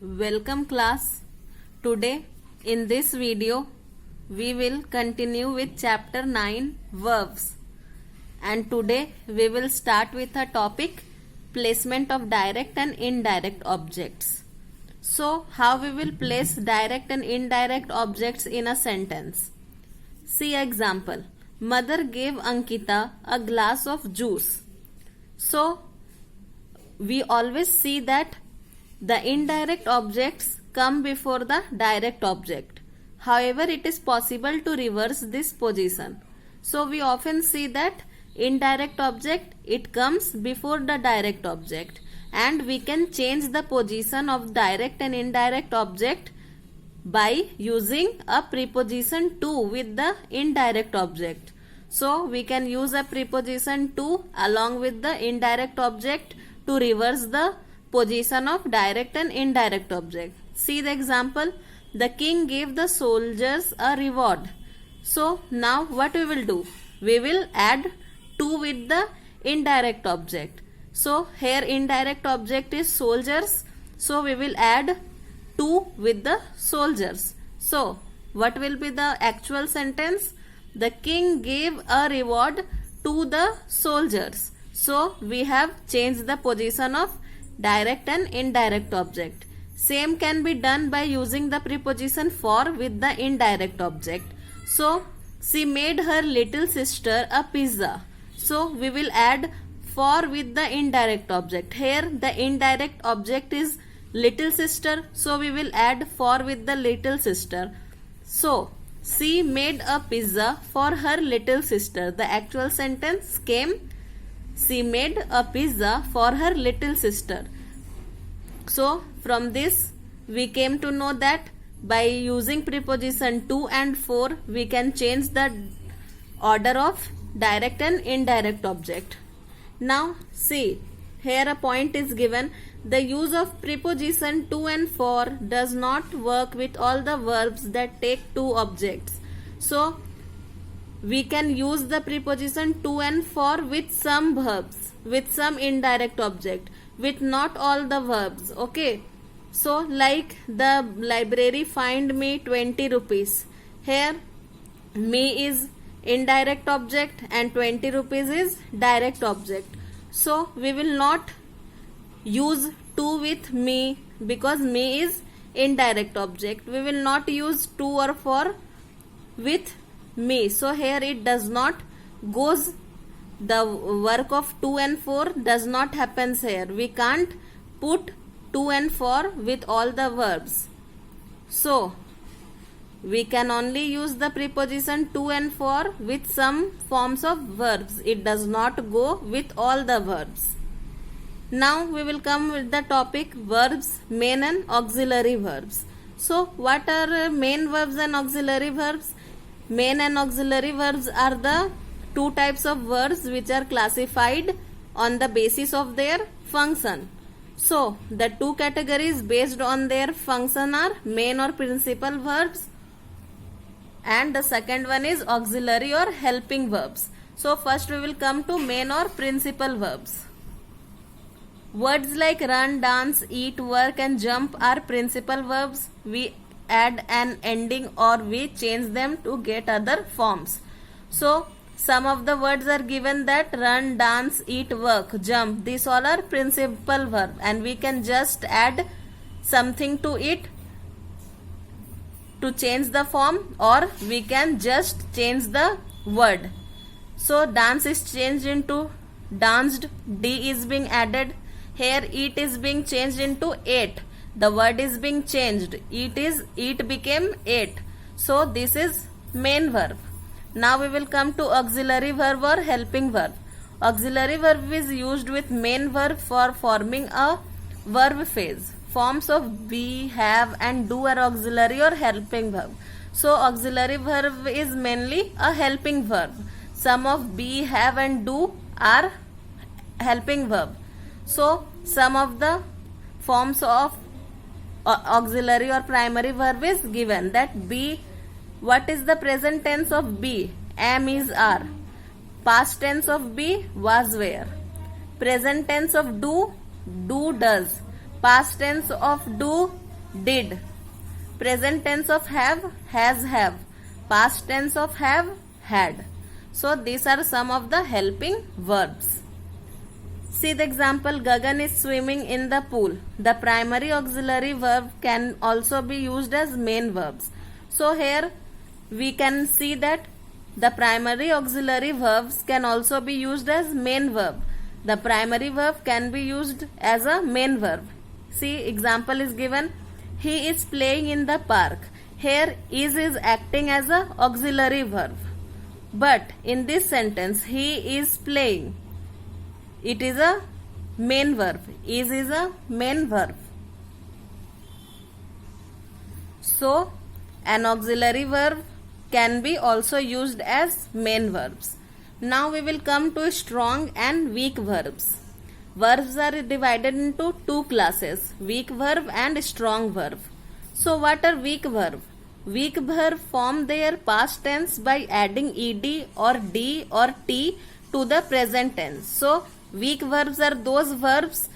Welcome class. Today in this video we will continue with chapter 9 verbs, and today we will start with a topic placement of direct and indirect objects. So how we will place direct and indirect objects in a sentence? See example. Mother gave Ankita a glass of juice. So we always see that the indirect objects come before the direct object. However, it is possible to reverse this position. So we often see that indirect object, it comes before the direct object, and we can change the position of direct and indirect object by using a preposition to with the indirect object. So we can use a preposition to along with the indirect object to reverse the position of direct and indirect object. See the example. The king gave the soldiers a reward. So now what we will do? We will add to with the indirect object. So here indirect object is soldiers. So we will add to with the soldiers. So what will be the actual sentence? The king gave a reward to the soldiers. So we have changed the position of direct and indirect object. Same can be done by using the preposition for with the indirect object. So she made her little sister a pizza. So we will add for with the indirect object. Here the indirect object is little sister. So we will add for with the little sister. So she made a pizza for her little sister. The actual sentence came, she made a pizza for her little sister. So from this we came to know that by using preposition to and for we can change the order of direct and indirect object. Now see, here a point is given. The use of preposition to and for does not work with all the verbs that take two objects. So we can use the preposition to and for with some verbs, with some indirect object, with not all the verbs. Okay, so like the library fined me 20 rupees. Here me is indirect object and 20 rupees is direct object. So we will not use to with me because me is indirect object. We will not use to or for with me. So here it does not goes, the work of to and for does not happens here. We can't put to and for with all the verbs. So we can only use the preposition to and for with some forms of verbs. It does not go with all the verbs. Now we will come with the topic verbs, main and auxiliary verbs. So what are main verbs and auxiliary verbs? Main and auxiliary verbs are the two types of verbs which are classified on the basis of their function. So the two categories based on their function are main or principal verbs, and the second one is auxiliary or helping verbs. So first we will come to main or principal verbs. Words like run, dance, eat, work and jump are principal verbs. We add an ending or we change them to get other forms. So some of the words are given that run, dance, eat, work, jump. These all are principal verb, and we can just add something to it to change the form, or we can just change the word. So dance is changed into danced, D is being added. Here eat is being changed into ate. The word is being changed. Eat became ate. So this is main verb. Now we will come to auxiliary verb or helping verb. Auxiliary verb is used with main verb for forming a verb phrase. Forms of be, have and do are auxiliary or helping verb. So auxiliary verb is mainly a helping verb. Some of be, have and do are helping verb. So some of the forms of auxiliary or primary verb is given, that be. What is the present tense of be? Am, is, are. Past tense of be? Was, were. Present tense of do? Do, does. Past tense of do did. Present tense of have, has, have. Past tense of have, had. So these are some of the helping verbs. See the example, Gagan is swimming in the pool. The primary auxiliary verb can also be used as main verbs. So here we can see that the primary auxiliary verbs can also be used as main verb. The primary verb can be used as a main verb. See, example is given. He is playing in the park. Here is acting as a auxiliary verb. But in this sentence, he is playing. It is a main verb. Is a main verb. So, an auxiliary verb can be also used as main verbs. Now we will come to strong and weak verbs. Verbs are divided into two classes, weak verb and strong verb. So what are weak verb? Weak verb form their past tense by adding ed or d or t to the present tense. So weak verbs are those verbs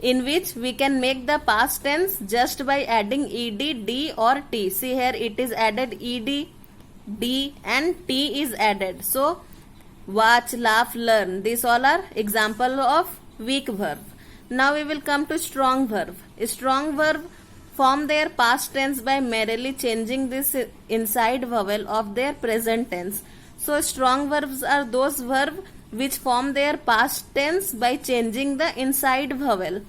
in which we can make the past tense just by adding ed, d or t. See here it is added ed, d and t is added. So watch, laugh, learn. These all are example of weak verb. Now we will come to strong verb. Strong verb form their past tense by merely changing this inside vowel of their present tense. So strong verbs are those verbs which form their past tense by changing the inside vowel.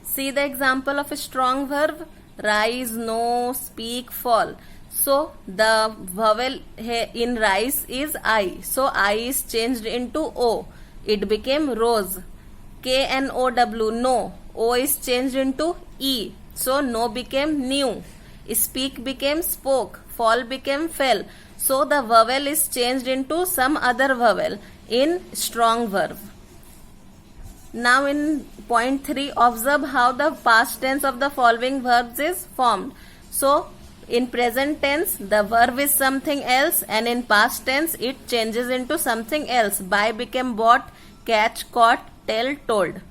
See the example of a strong verb, rise, know, speak, fall. So the vowel in rise is I. So I is changed into O. It became rose. K-N-O-W, no. O is changed into E. So no became new. Speak became spoke. Fall became fell. So the vowel is changed into some other vowel in strong verb. Now in point 3, observe how the past tense of the following verbs is formed. So in present tense, the verb is something else, and in past tense, it changes into something else. Buy became bought, catch, caught, tell, told.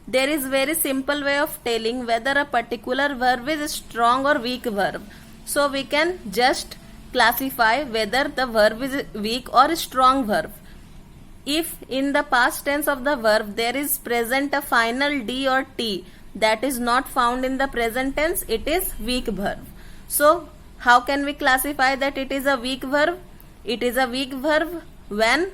There is very simple way of telling whether a particular verb is strong or weak verb. So we can just classify whether the verb is weak or strong verb. If in the past tense of the verb there is present a final d or t that is not found in the present tense, it is weak verb. So, how can we classify that it is a weak verb? It is a weak verb when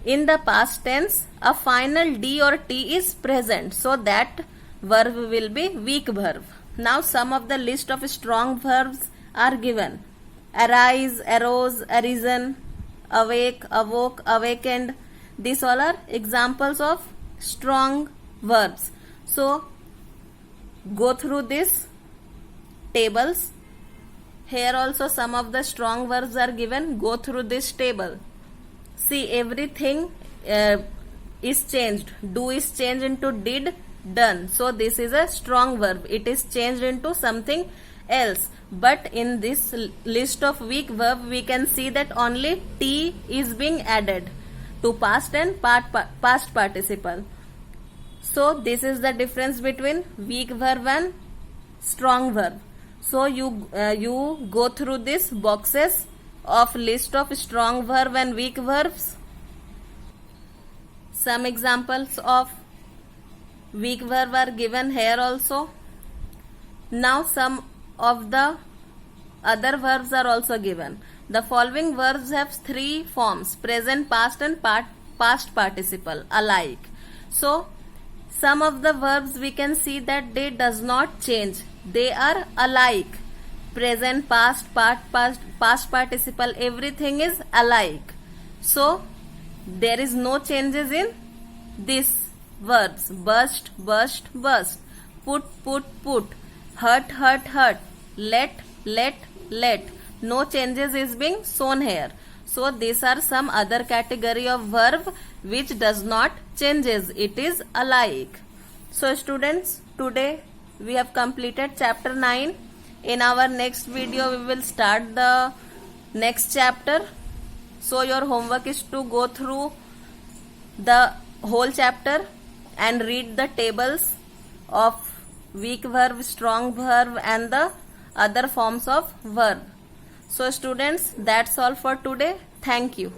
in the past tense a final d or t is present. So, that verb will be weak verb. Now, some of the list of strong verbs are given. Arise, arose, arisen, awake, awoke, awakened. These all are examples of strong verbs. So, go through this tables. Here also some of the strong verbs are given. Go through this table. See, everything is changed. Do is changed into did, done. So this is a strong verb. It is changed into something else. But in this list of weak verb, we can see that only t is being added to past and past participle. So this is the difference between weak verb and strong verb. So you go through these boxes of list of strong verb and weak verbs. Some examples of weak verb are given here also. Now some of the other verbs are also given. The following verbs have 3 forms: present, past and past participle alike. So some of the verbs we can see that they does not change. They are alike. Present, past, past participle, everything is alike. So there is no changes in these verbs. Burst, burst, burst. Put, put. Hurt, hurt. Let. No changes is being shown here. So these are some other category of verb which does not changes. It is alike. So students, today we have completed chapter 9. In our next video we will start the next chapter. So your homework is to go through the whole chapter and read the tables of weak verb, strong verb and the other forms of verb. So students, that's all for today. Thank you.